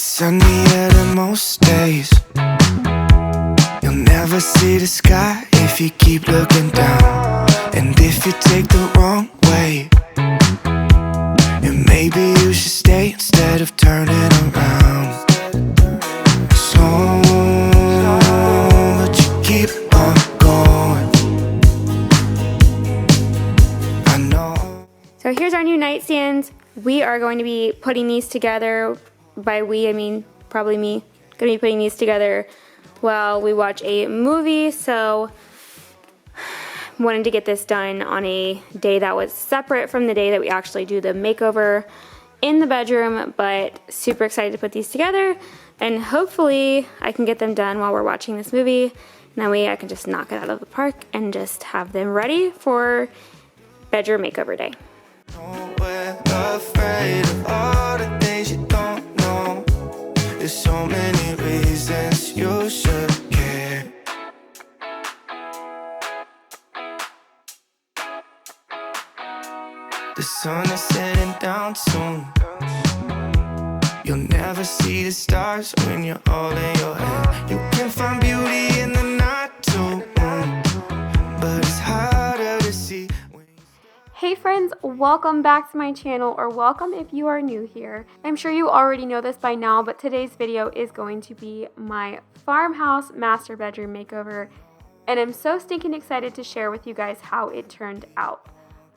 It's sunnier than most days. You'll never see the sky if you keep looking down. And if you take the wrong way, and maybe you should stay instead of turning around. So, but you keep on going. I know. So here's our new nightstands. We are going to be putting these together. By we, I mean probably me. Gonna be putting these together while we watch a movie. So wanted to get this done on a day that was separate from the day that we actually do the makeover in the bedroom, but super excited to put these together, and hopefully I can get them done while we're watching this movie, and that way I can just knock it out of the park and just have them ready for bedroom makeover day. We're afraid of all the things you don't know. There's so many reasons you should care. The sun is setting down soon. You'll never see the stars when you're all in your head. You can find beauty in the night too, but it's harder to see. Hey friends, welcome back to my channel, or welcome if you are new here. I'm sure you already know this by now, but today's video is going to be my Farmhouse Master Bedroom Makeover, and I'm so stinking excited to share with you guys how it turned out.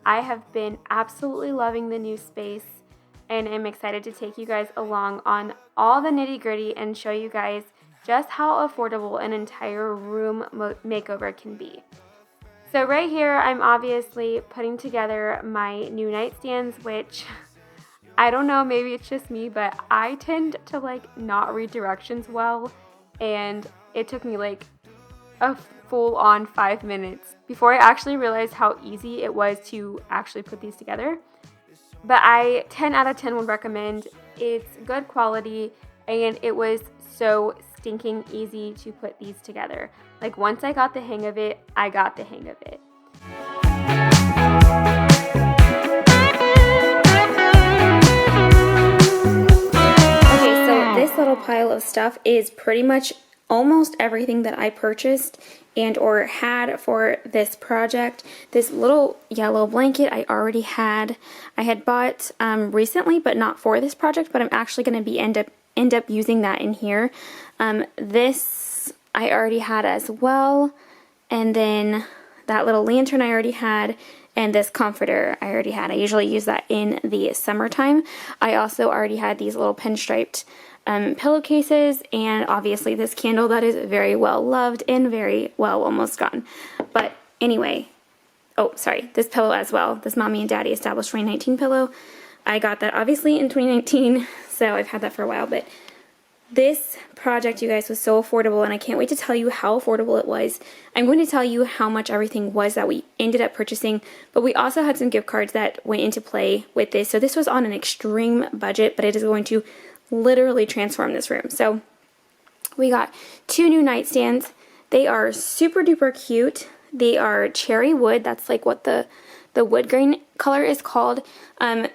I have been absolutely loving the new space, and I'm excited to take you guys along on all the nitty-gritty and show you guys just how affordable an entire room makeover can be. So right here, I'm obviously putting together my new nightstands, which I don't know, maybe it's just me, but I tend to like not read directions well, and it took me like a full-on 5 minutes before I actually realized how easy it was to actually put these together. But I 10 out of 10 would recommend. It's good quality, and it was so stinking easy to put these together. Like once I got the hang of it, I got the hang of it. Okay, so this little pile of stuff is pretty much almost everything that I purchased and or had for this project. This little yellow blanket I already had. I had bought recently, but not for this project, but I'm actually going to be end up using that in here. This I already had as well, and then that little lantern I already had, and this comforter I already had. I usually use that in the summertime. I also already had these little pinstriped pillowcases, and obviously this candle that is very well loved and very well almost gone. But anyway, oh sorry, this pillow as well, this Mommy and Daddy Established 2019 pillow. I got that obviously in 2019, so I've had that for a while, but this project, you guys, was so affordable, and I can't wait to tell you how affordable it was. I'm going to tell you how much everything was that we ended up purchasing, but we also had some gift cards that went into play with this. So this was on an extreme budget, but it is going to literally transform this room. So we got 2 new nightstands. They are super duper cute. They are cherry wood. That's like what the wood grain color is called.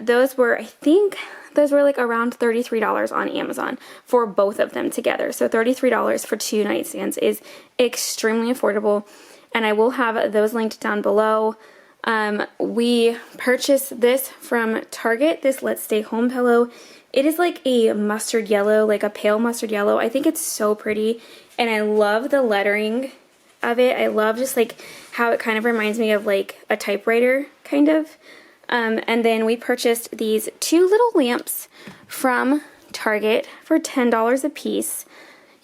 Those were, I think, those were like around $33 on Amazon for both of them together. So $33 for 2 nightstands is extremely affordable, and I will have those linked down below. We purchased this from Target, this Let's Stay Home pillow. It is like a mustard yellow, like a pale mustard yellow. I think it's so pretty, and I love the lettering of it. I love just like how it kind of reminds me of like a typewriter kind of. And then we purchased these 2 little lamps from Target for $10 a piece.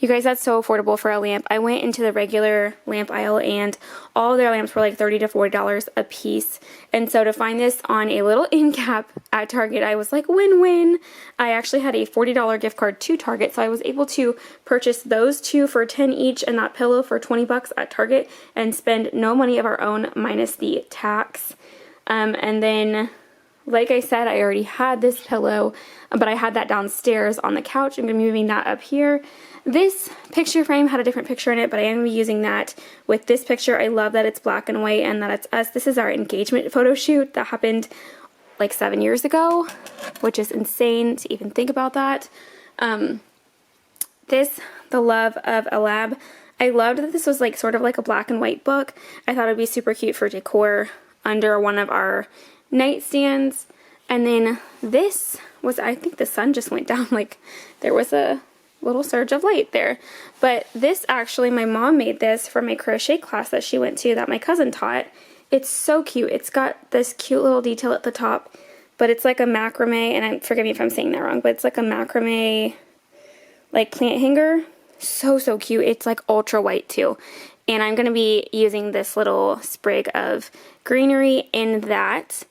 You guys, that's so affordable for a lamp. I went into the regular lamp aisle, and all their lamps were like $30 to $40 a piece. And so to find this on a little end cap at Target, I was like, win-win. I actually had a $40 gift card to Target, so I was able to purchase those 2 for $10 each and that pillow for $20 at Target and spend no money of our own minus the tax. And then, like I said, I already had this pillow, but I had that downstairs on the couch. I'm going to be moving that up here. This picture frame had a different picture in it, but I am going to be using that with this picture. I love that it's black and white and that it's us. This is our engagement photo shoot that happened like 7 years ago, which is insane to even think about that. The Love of a Lab. I loved that this was like sort of like a black and white book. I thought it'd be super cute for decor under one of our nightstands. And then this was, I think the sun just went down, like there was a little surge of light there. But this actually, my mom made this for my crochet class that she went to that my cousin taught. It's so cute. It's got this cute little detail at the top, but it's like a macrame, and forgive me if I'm saying that wrong, but it's like a macrame like plant hanger. So cute. It's like ultra white too. And I'm going to be using this little sprig of greenery in that.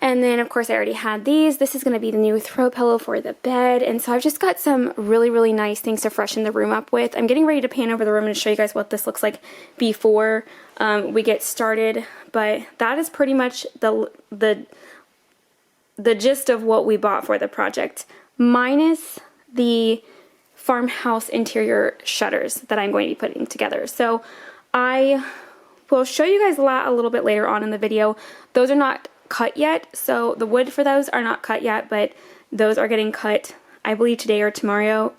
And then of course I already had these. This is going to be the new throw pillow for the bed. And so I've just got some really nice things to freshen the room up with. I'm getting ready to pan over the room and show you guys what this looks like before we get started. But that is pretty much the gist of what we bought for the project, minus the farmhouse interior shutters that I'm going to be putting together. So I will show you guys that a little bit later on in the video. Those are not cut yet, so the wood for those are not cut yet, but those are getting cut, I believe today or tomorrow,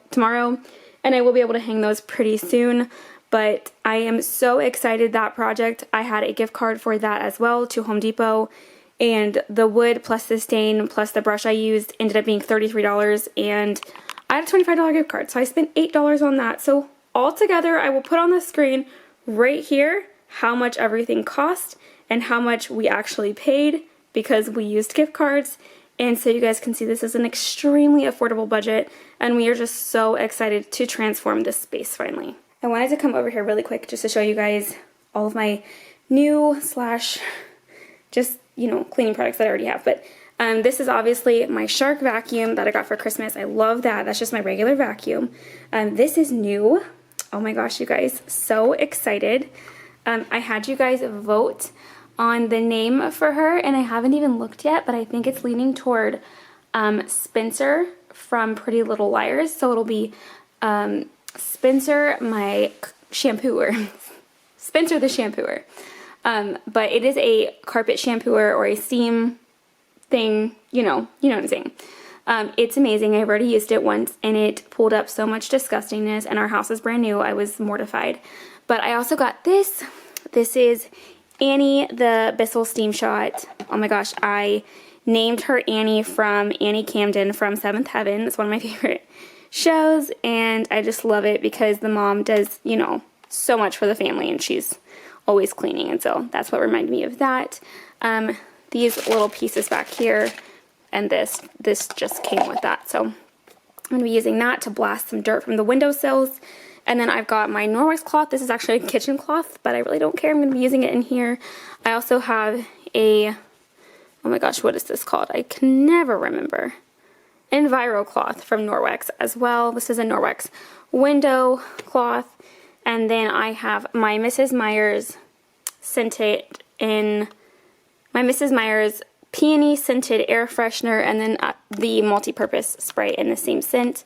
and I will be able to hang those pretty soon. But I am so excited that project. I had a gift card for that as well to Home Depot, and the wood plus the stain plus the brush I used ended up being $33, and I had a $25 gift card, so I spent $8 on that. So altogether, I will put on the screen right here how much everything cost and how much we actually paid because we used gift cards. And so you guys can see this is an extremely affordable budget, and we are just so excited to transform this space finally. I wanted to come over here really quick just to show you guys all of my new / just, you know, cleaning products that I already have. But this is obviously my Shark vacuum that I got for Christmas. I love that. That's just my regular vacuum. This is new. Oh my gosh, you guys, so excited. I had you guys vote on the name for her, and I haven't even looked yet, but I think it's leaning toward Spencer from Pretty Little Liars. So it'll be Spencer, my shampooer. Spencer the shampooer. But it is a carpet shampooer or a steam thing, you know what I'm saying. It's amazing. I've already used it once and it pulled up so much disgustingness, and our house is brand new. I was mortified. But I also got this. This is Annie the Bissell Steamshot. Oh my gosh, I named her Annie from Annie Camden from Seventh Heaven. It's one of my favorite shows, and I just love it because the mom does, you know, so much for the family, and she's always cleaning, and so that's what reminded me of that. These little pieces back here, and this just came with that. So I'm going to be using that to blast some dirt from the windowsills. And then I've got my Norwex cloth. This is actually a kitchen cloth, but I really don't care. I'm going to be using it in here. I also have a, oh my gosh, what is this called? I can never remember. Enviro cloth from Norwex as well. This is a Norwex window cloth. And then I have my Mrs. Meyer's scented in, my Mrs. Meyer's peony scented air freshener, and then the multi-purpose spray in the same scent.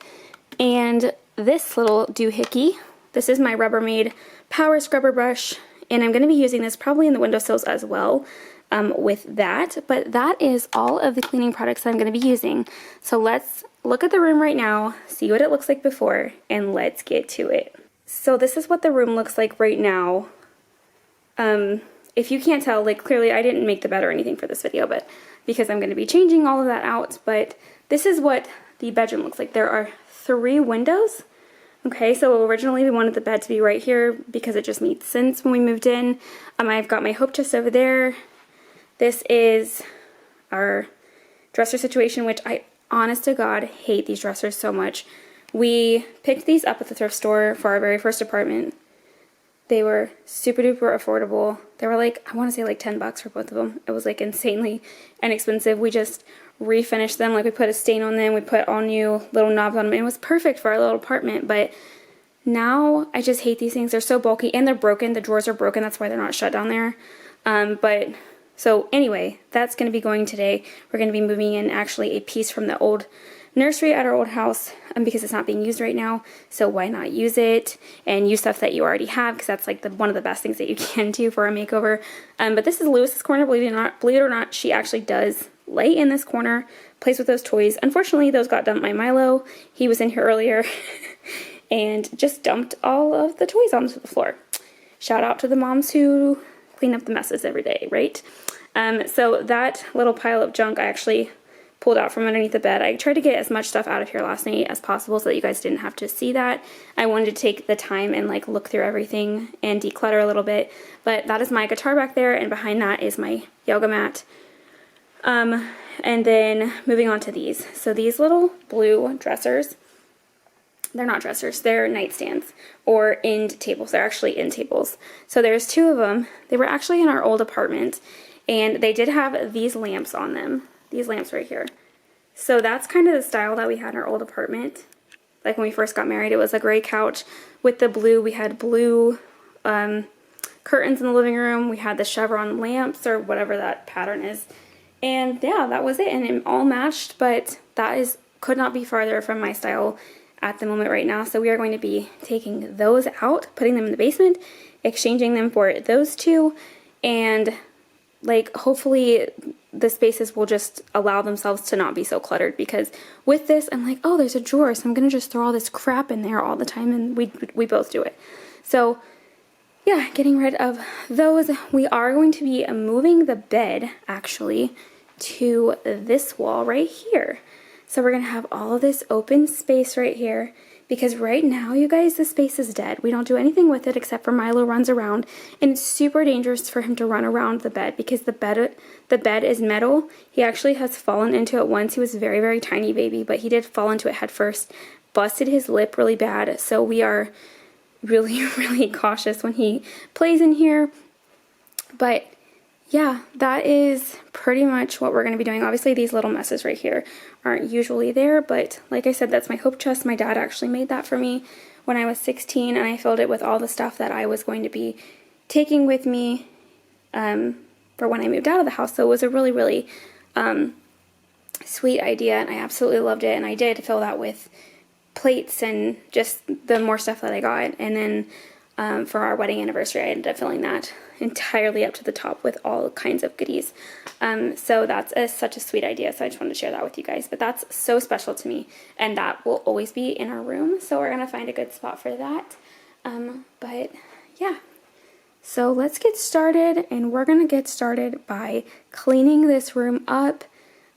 And this little doohickey, this is my Rubbermaid power scrubber brush, and I'm going to be using this probably in the windowsills as well with that. But that is all of the cleaning products that I'm going to be using. So let's look at the room right now, see what it looks like before, and let's get to it. So this is what the room looks like right now. If you can't tell, like clearly I didn't make the bed or anything for this video, but because I'm going to be changing all of that out. But this is what the bedroom looks like. There are 3 windows. Okay, so originally we wanted the bed to be right here because it just made sense when we moved in. I've got my hope chest over there. This is our dresser situation, which I, honest to God, hate these dressers so much. We picked these up at the thrift store for our very first apartment. They were super duper affordable. They were like, I want to say like 10 bucks for both of them. It was like insanely inexpensive. We just refinished them. Like we put a stain on them. We put all new little knobs on them. It was perfect for our little apartment. But now I just hate these things. They're so bulky and they're broken. The drawers are broken. That's why they're not shut down there. But so anyway, that's going to be going today. We're going to be moving in actually a piece from the old nursery at our old house because it's not being used right now, so why not use it and use stuff that you already have, because that's like one of the best things that you can do for a makeover. But this is Lewis's corner. Believe it or not, she actually does lay in this corner, plays with those toys. Unfortunately, those got dumped by Milo. He was in here earlier and just dumped all of the toys onto the floor. Shout out to the moms who clean up the messes every day, right? So that little pile of junk I actually pulled out from underneath the bed. I tried to get as much stuff out of here last night as possible so that you guys didn't have to see that. I wanted to take the time and like look through everything and declutter a little bit. But that is my guitar back there, and behind that is my yoga mat. And then moving on to these. So these little blue dressers, they're not dressers, they're nightstands or end tables. They're actually end tables. So there's two of them. They were actually in our old apartment, and they did have these lamps on them. These lamps right here. So that's kind of the style that we had in our old apartment. Like when we first got married, it was a gray couch with the blue. We had blue curtains in the living room. We had the chevron lamps or whatever that pattern is. And yeah, that was it. And it all matched, but that could not be farther from my style at the moment right now. So we are going to be taking those out, putting them in the basement, exchanging them for those two, and like hopefully the spaces will just allow themselves to not be so cluttered, because with this I'm like, oh, there's a drawer, so I'm gonna just throw all this crap in there all the time, and we both do it. So yeah, getting rid of those. We are going to be moving the bed actually to this wall right here. So we're gonna have all of this open space right here, because right now, you guys, the space is dead. We don't do anything with it except for Milo runs around, and it's super dangerous for him to run around the bed because the bed is metal. He actually has fallen into it once. He was a very, very tiny baby, but he did fall into it head first, busted his lip really bad. So we are really, really cautious when he plays in here. But yeah, that is pretty much what we're going to be doing. Obviously, these little messes right here aren't usually there, but like I said, that's my hope chest. My dad actually made that for me when I was 16, and I filled it with all the stuff that I was going to be taking with me for when I moved out of the house. So it was a really, really sweet idea, and I absolutely loved it. And I did fill that with plates and just the more stuff that I got. And then for our wedding anniversary, I ended up filling that entirely up to the top with all kinds of goodies. So that's such a sweet idea. So I just wanted to share that with you guys. But that's so special to me, and that will always be in our room. So we're gonna find a good spot for that. But yeah. So let's get started, and we're gonna get started by cleaning this room up.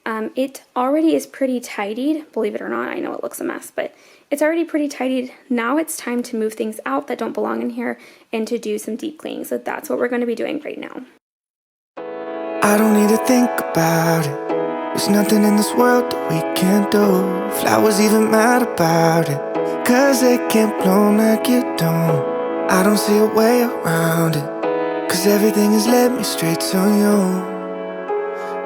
It already is pretty tidied, believe it or not. I know it looks a mess, but it's already pretty tidied. Now it's time to move things out that don't belong in here and to do some deep cleaning. So that's what we're going to be doing right now. I don't need to think about it. There's nothing in this world that we can't do. Flowers even mad about it, 'cause they can't bloom like you don't. I don't see a way around it, 'cause everything has led me straight to you.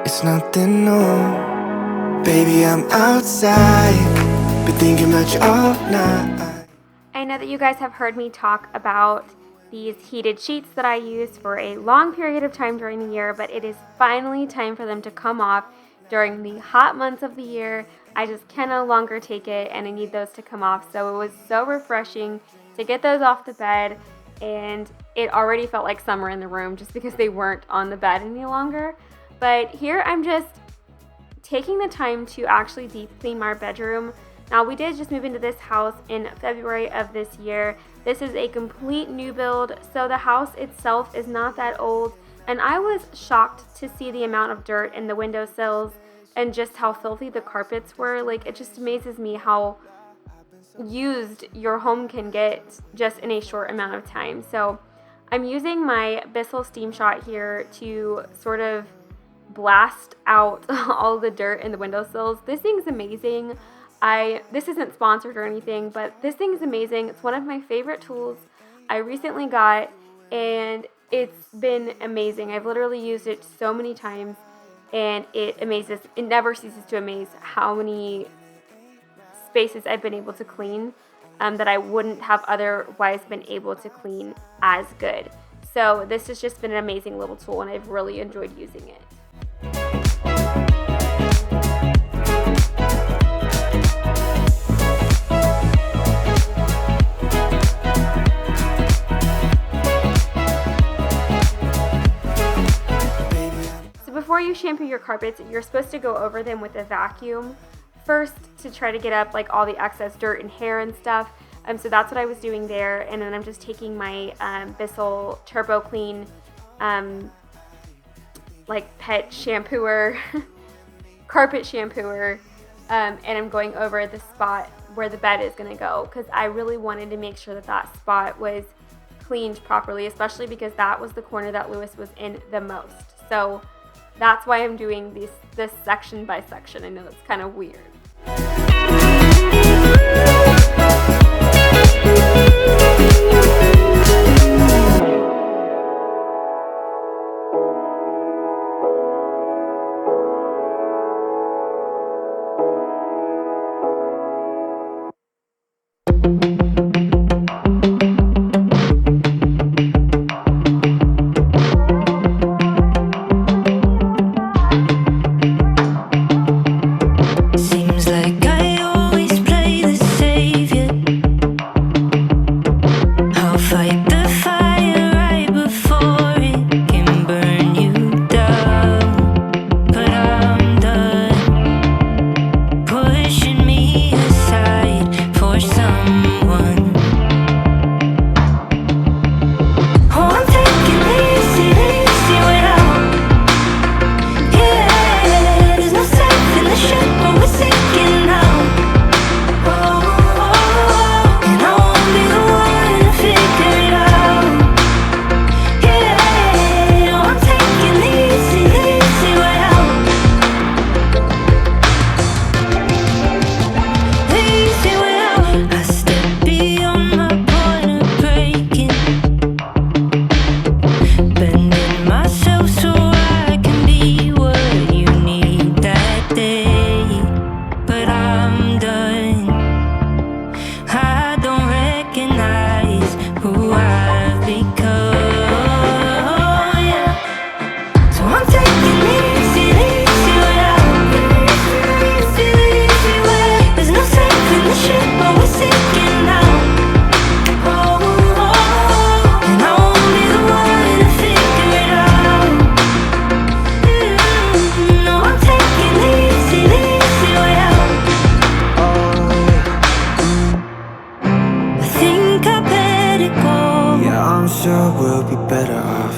It's nothing new. Baby, I'm outside, been thinking about you all night. I know that you guys have heard me talk about these heated sheets that I use for a long period of time during the year, but it is finally time for them to come off during the hot months of the year. I just can no longer take it, and I need those to come off. So it was so refreshing to get those off the bed, and it already felt like summer in the room just because they weren't on the bed any longer. But here I'm just taking the time to actually deep clean my bedroom. Now, we did just move into this house in February of this year. This is a complete new build, so the house itself is not that old, and I was shocked to see the amount of dirt in the windowsills and just how filthy the carpets were. Like, it just amazes me how used your home can get just in a short amount of time. So I'm using my Bissell Steamshot here to sort of blast out all the dirt in the windowsills. This thing's amazing. This isn't sponsored or anything, but this thing's amazing. It's one of my favorite tools I recently got, and it's been amazing. I've literally used it so many times, and it never ceases to amaze how many spaces I've been able to clean that I wouldn't have otherwise been able to clean as good. So this has just been an amazing little tool, and I've really enjoyed using it. Before you shampoo your carpets, you're supposed to go over them with a vacuum first to try to get up like all the excess dirt and hair and stuff. So that's what I was doing there, and then I'm just taking my Bissell Turbo Clean like pet shampooer, carpet shampooer, and I'm going over the spot where the bed is going to go, because I really wanted to make sure that that spot was cleaned properly, especially because that was the corner that Lewis was in the most. So that's why I'm doing this section by section. I know that's kind of weird.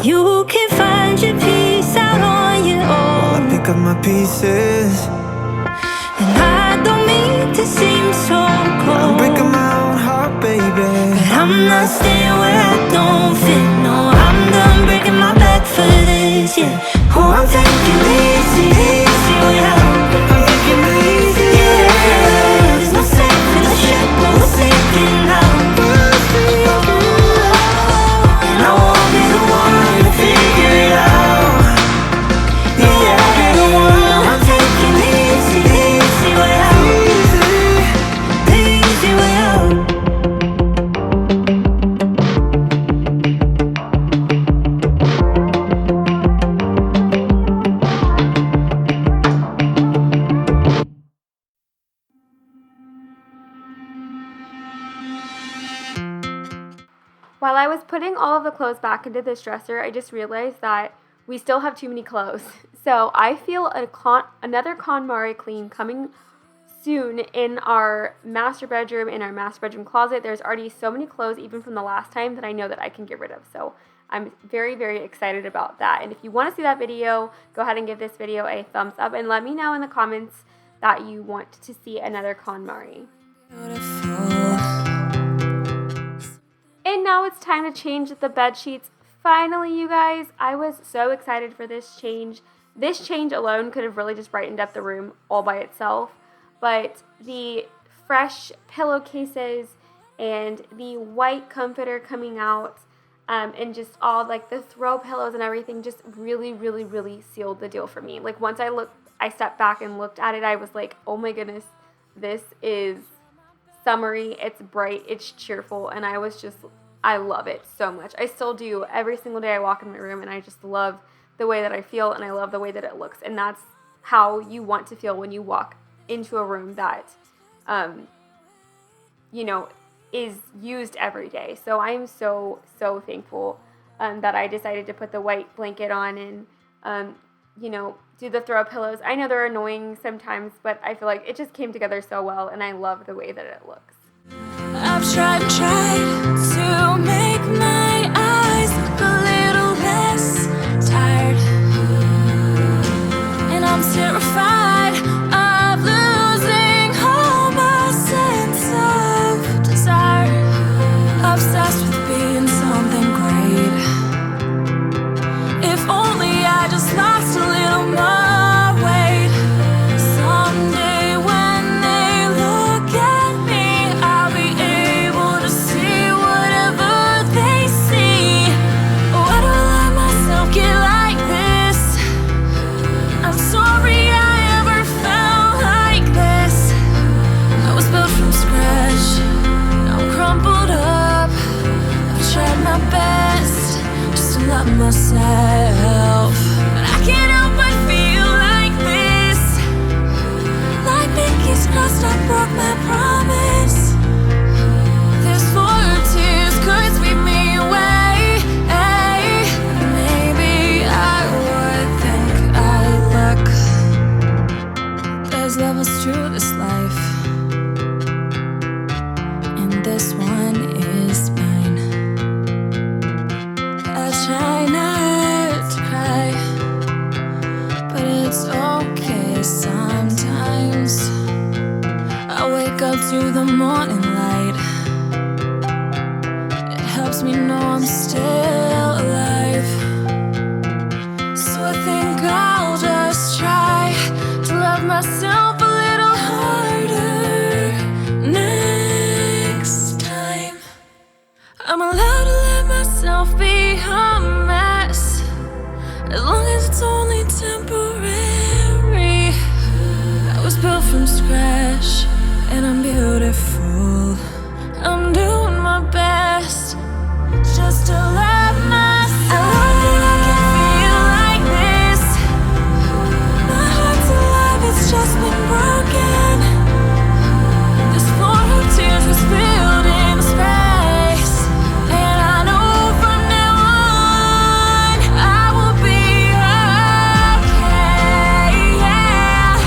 You can find your peace out on your own while I pick up my pieces. And I don't mean to seem so cold, I'm breaking my own heart, baby, but I'm not staying where I don't fit. No, I'm done breaking my back for this, yeah. Oh, I'm taking it easy way out. I'm taking it easy, yeah. There's no safe in the ship, but we're sinking now. And I won't be the one to figure it out. Yeah, I'll be the one. I'm taking it easy way out. Easy way out. While I was putting all of the clothes back into this dresser, I just realized that we still have too many clothes. So I feel another KonMari clean coming soon in our master bedroom, in our master bedroom closet. There's already so many clothes, even from the last time, that I know that I can get rid of. So I'm very, very excited about that. And if you want to see that video, go ahead and give this video a thumbs up and let me know in the comments that you want to see another KonMari. And now it's time to change the bed sheets. Finally, you guys, I was so excited for this change. This change alone could have really just brightened up the room all by itself. But the fresh pillowcases and the white comforter coming out, and just all like the throw pillows and everything just really, really, really sealed the deal for me. Like once I stepped back and looked at it, I was like, oh my goodness, this is summery, it's bright, it's cheerful, and I love it so much. I still do. Every single day I walk in my room and I just love the way that I feel, and I love the way that it looks. And that's how you want to feel when you walk into a room that, is used every day. So I am so, so thankful that I decided to put the white blanket on and, do the throw pillows. I know they're annoying sometimes, but I feel like it just came together so well, and I love the way that it looks. I've tried and tried to make my eyes look a little less tired, and I'm terrified of losing all my sense of desire. Obsessed with being something great. If only I just lost a little more weight. Someday when they look at me, I'll be able to see whatever they see. Why do I let myself get like this? I'm sorry I ever felt like this. I was built from scratch, now I'm crumpled up. I've tried my best just to love myself, but I can't help but feel like this. Like Mickey's crust, I broke my promise. This floor of tears could sweep me away. Maybe I would think I'd look. There's levels to this life, and this one is mine. I try not to cry, but it's okay sometimes. I wake up to the morning light. It helps me know I'm still alive. So I think I'll just try to love myself a little harder next time. I'm allowed to let myself be a mess, as long as it's only temporary. I was built from scratch, and I'm beautiful. I'm doing my best just to love myself. I love that I can feel like this. My heart's alive, it's just been broken. This floor of tears was filled in space, and I know from now on I will be okay. Yeah.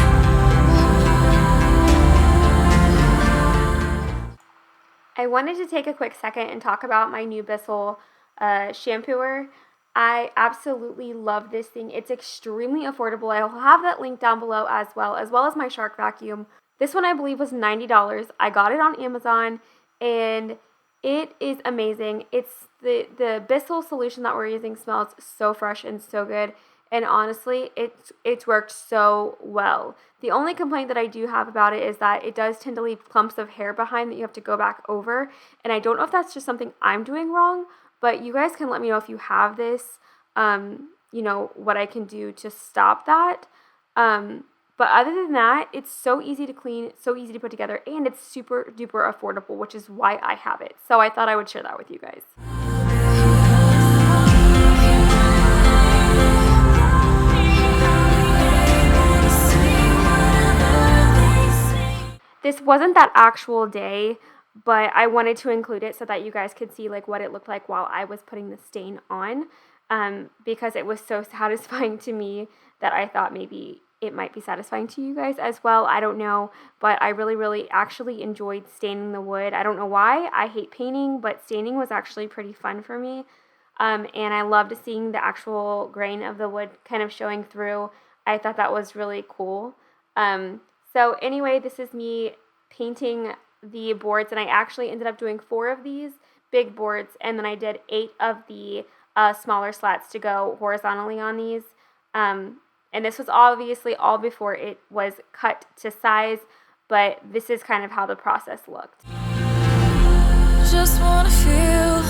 I wanted to take a quick second and talk about my new Bissell Shampooer. I absolutely love this thing. It's extremely affordable. I'll have that link down below as well as my Shark vacuum. This one I believe was $90. I got it on Amazon, and it is amazing. It's the Bissell solution that we're using smells so fresh and so good. And honestly, it's worked so well. The only complaint that I do have about it is that it does tend to leave clumps of hair behind that you have to go back over. And I don't know if that's just something I'm doing wrong, but you guys can let me know if you have this, what I can do to stop that. But other than that, it's so easy to clean, so easy to put together, and it's super duper affordable, which is why I have it. So I thought I would share that with you guys. This wasn't that actual day, but I wanted to include it so that you guys could see like what it looked like while I was putting the stain on, because it was so satisfying to me that I thought maybe it might be satisfying to you guys as well. I don't know, but I really, really actually enjoyed staining the wood. I don't know why. I hate painting, but staining was actually pretty fun for me, and I loved seeing the actual grain of the wood kind of showing through. I thought that was really cool. So anyway, this is me painting the boards, and I actually ended up doing 4 of these big boards, and then I did 8 of the smaller slats to go horizontally on these. And this was obviously all before it was cut to size, but this is kind of how the process looked. Just wanna feel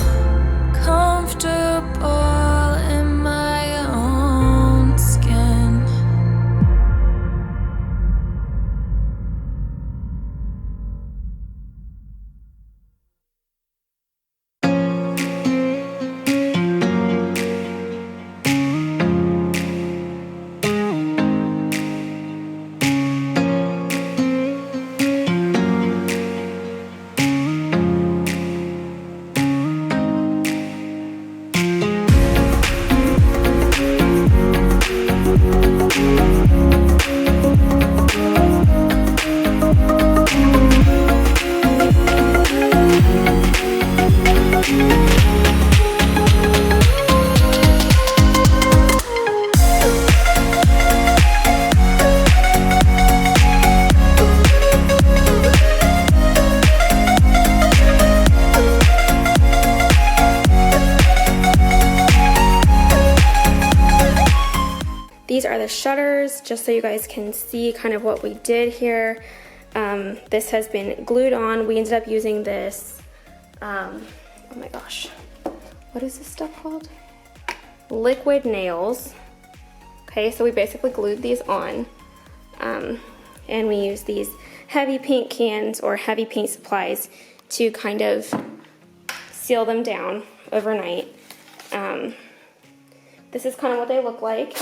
comfortable in my own skin. the shutters, just so you guys can see kind of what we did here. This has been glued on. We ended up using this, oh my gosh, what is this stuff called? Liquid nails. Okay, so we basically glued these on, and we used these heavy paint cans or heavy paint supplies to kind of seal them down overnight. This is kind of what they look like.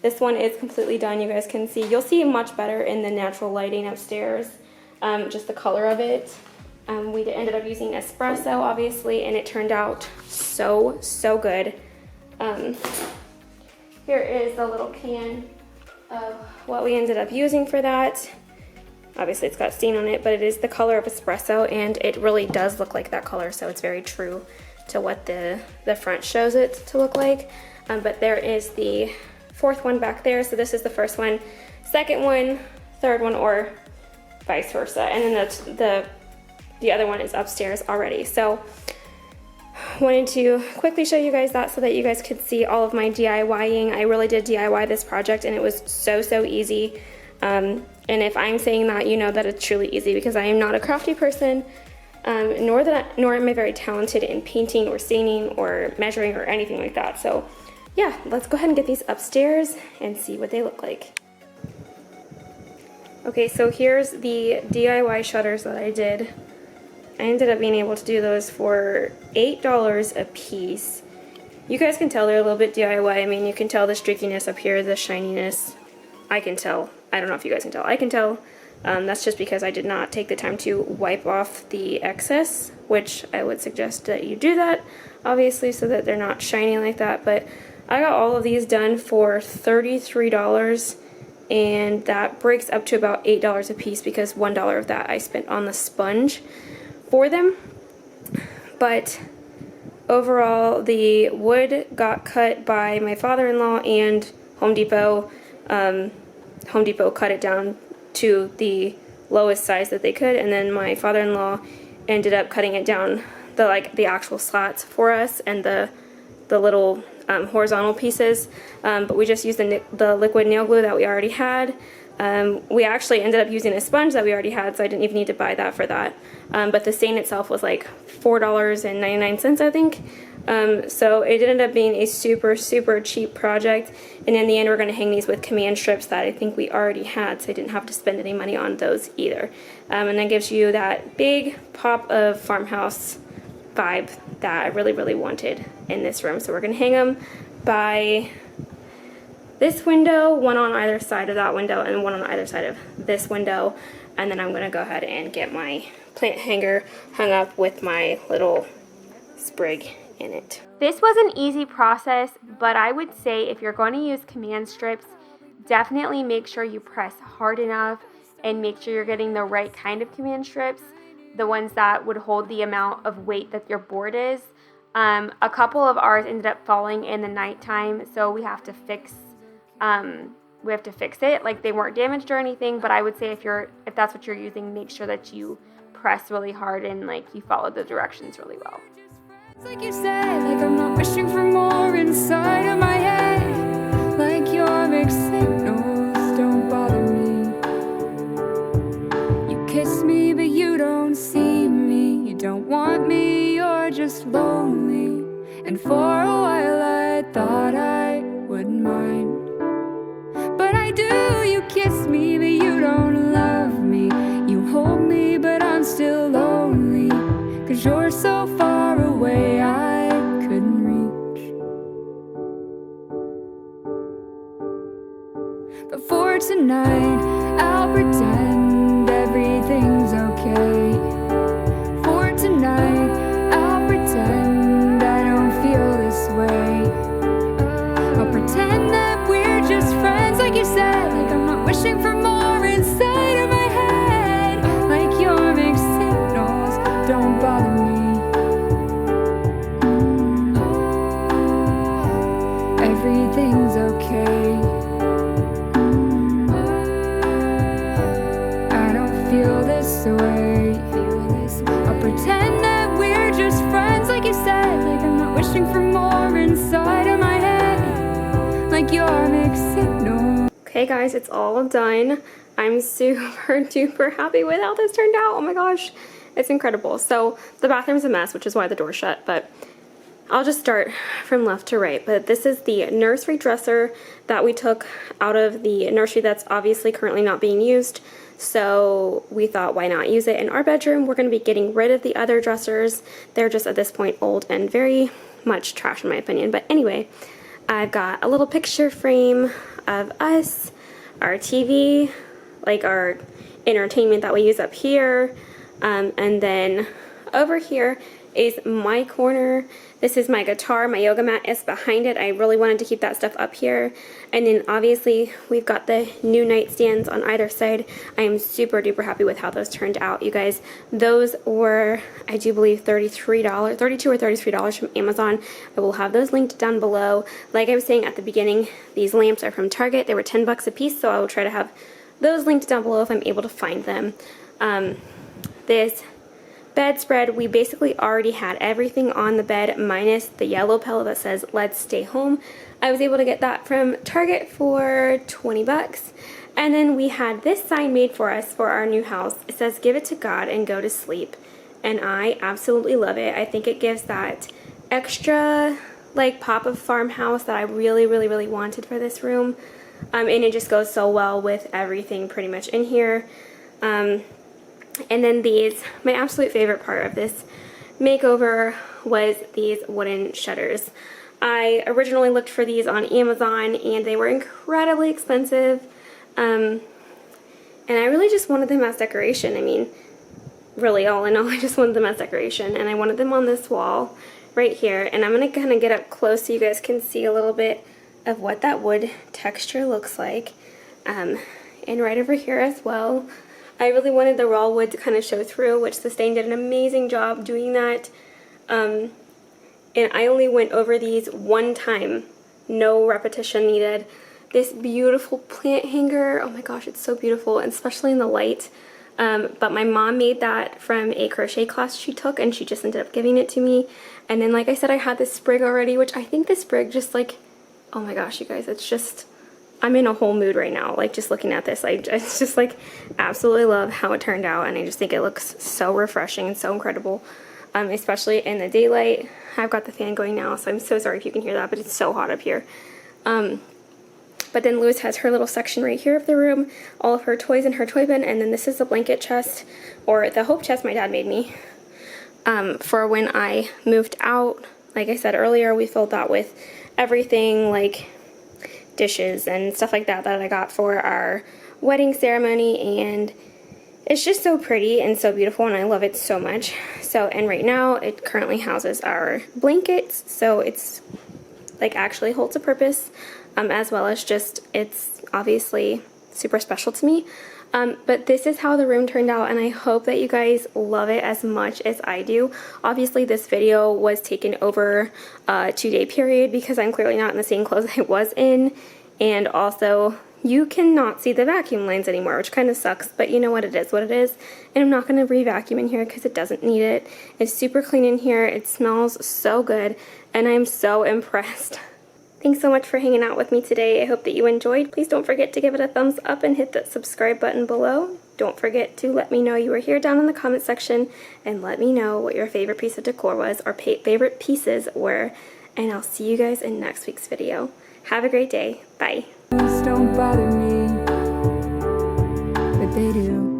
This one is completely done, you guys can see. You'll see much better in the natural lighting upstairs, just the color of it. We ended up using espresso, obviously, and it turned out so, so good. Here is the little can of what we ended up using for that. Obviously it's got stain on it, but it is the color of espresso, and it really does look like that color, so it's very true to what the front shows it to look like. But there is the fourth one back there, so this is the first one, second one, third one, or vice versa, and then the other one is upstairs already. So wanted to quickly show you guys that so that you guys could see all of my DIYing. I really did DIY this project, and it was so, so easy. And if I'm saying that, you know that it's truly easy, because I am not a crafty person, nor am I very talented in painting or staining or measuring or anything like that. So yeah, let's go ahead and get these upstairs and see what they look like. Okay, so here's the DIY shutters that I did. I ended up being able to do those for $8 a piece. You guys can tell they're a little bit DIY. I mean, you can tell the streakiness up here, the shininess. I can tell. I don't know if you guys can tell. I can tell. That's just because I did not take the time to wipe off the excess, which I would suggest that you do that, obviously, so that they're not shining like that. But I got all of these done for $33, and that breaks up to about $8 a piece, because $1 of that I spent on the sponge for them. But overall, the wood got cut by my father-in-law and Home Depot. Home Depot cut it down to the lowest size that they could, and then my father-in-law ended up cutting it down the actual slats for us, and the little horizontal pieces. But we just used the liquid nail glue that we already had. We actually ended up using a sponge that we already had, so I didn't even need to buy that for that. But the stain itself was like $4.99, I think. So it ended up being a super, super cheap project. And in the end, we're going to hang these with command strips that I think we already had, so I didn't have to spend any money on those either. And that gives you that big pop of farmhouse vibe that I really, really wanted in this room. So we're going to hang them by this window, one on either side of that window and one on either side of this window. And then I'm going to go ahead and get my plant hanger hung up with my little sprig in it. This was an easy process, but I would say if you're going to use command strips, definitely make sure you press hard enough and make sure you're getting the right kind of command strips, the ones that would hold the amount of weight that your board is. A couple of ours ended up falling in the nighttime, so we have to fix it. Like, they weren't damaged or anything, but I would say if that's what you're using, make sure that you press really hard and you follow the directions really well. Like you said, like I'm not wishing for more inside of my head. Like your mixed signals don't bother me. You kiss me, but you don't see me. You don't want me, you're just lonely. And for a while I thought I wouldn't mind. But I do, you kiss me, but you don't love me. You hold me, but I'm still lonely. 'Cause you're so far away, I couldn't reach. But for tonight, I'll pretend everything's okay. For tonight, I'll pretend I don't feel this way. I'll pretend that we're just friends, like you said. Like I'm not wishing for more inside of my head. Like your mixed signals don't bother me. Everything's okay. I don't feel this way. I'll pretend that we're just friends, like you said. Like I'm not wishing for more inside of my head. Like your mixed signals Hey guys, it's all done. I'm super duper happy with how this turned out. Oh my gosh, it's incredible. So the bathroom's a mess, which is why the door's shut, but I'll just start from left to right. But this is the nursery dresser that we took out of the nursery that's obviously currently not being used. So we thought, why not use it in our bedroom? We're going to be getting rid of the other dressers. They're just at this point old and very much trash in my opinion. But anyway, I've got a little picture frame of us, our TV, like our entertainment that we use up here, and then over here is my corner. This is my guitar. My yoga mat is behind it. I really wanted to keep that stuff up here. And then obviously we've got the new nightstands on either side. I am super duper happy with how those turned out, you guys. Those were, I do believe, $32 or $33 from Amazon. I will have those linked down below. Like I was saying at the beginning, these lamps are from Target. They were 10 bucks a piece, so I will try to have those linked down below if I'm able to find them. This bedspread, we basically already had everything on the bed minus the yellow pillow that says "Let's Stay Home." I was able to get that from Target for 20 bucks. And then we had this sign made for us for our new house. It says "Give it to God and go to sleep." And I absolutely love it. I think it gives that extra like pop of farmhouse that I really wanted for this room. And it just goes so well with everything pretty much in here. And then these, my absolute favorite part of this makeover was these wooden shutters. I originally looked for these on Amazon and they were incredibly expensive. And I really just wanted them as decoration. I mean, really all in all, I just wanted them as decoration. And I wanted them on this wall right here. And I'm going to kind of get up close so you guys can see a little bit of what that wood texture looks like. And right over here as well. I really wanted the raw wood to kind of show through, which the stain did an amazing job doing that. And I only went over these one time, no repetition needed. This beautiful plant hanger, oh my gosh, it's so beautiful, and especially in the light. But my mom made that from a crochet class she took, and she just ended up giving it to me. And then, like I said, I had this sprig already, which I think this sprig just like, oh my gosh, you guys, it's just, I'm in a whole mood right now, like just looking at this. I just like absolutely love how it turned out, and I just think it looks so refreshing and so incredible, especially in the daylight. I've got the fan going now, so I'm so sorry if you can hear that, but it's so hot up here. But then Lewis has her little section right here of the room, all of her toys in her toy bin, and then this is the blanket chest, or the hope chest my dad made me for when I moved out. Like I said earlier, we filled that with everything like dishes and stuff like that that I got for our wedding ceremony, and it's just so pretty and so beautiful, and I love it so much. So, and right now it currently houses our blankets, so it's like actually holds a purpose, as well as just it's obviously super special to me. But this is how the room turned out, and I hope that you guys love it as much as I do. Obviously, this video was taken over a 2-day period because I'm clearly not in the same clothes I was in, and also you cannot see the vacuum lines anymore, which kind of sucks, but you know what, it is what it is. And I'm not going to re-vacuum in here because it doesn't need it. It's super clean in here. It smells so good, and I'm so impressed. Thanks so much for hanging out with me today. I hope that you enjoyed. Please don't forget to give it a thumbs up and hit that subscribe button below. Don't forget to let me know you were here down in the comment section, and let me know what your favorite piece of decor was, or favorite pieces were, and I'll see you guys in next week's video. Have a great day. Bye. Don't bother me, but they do.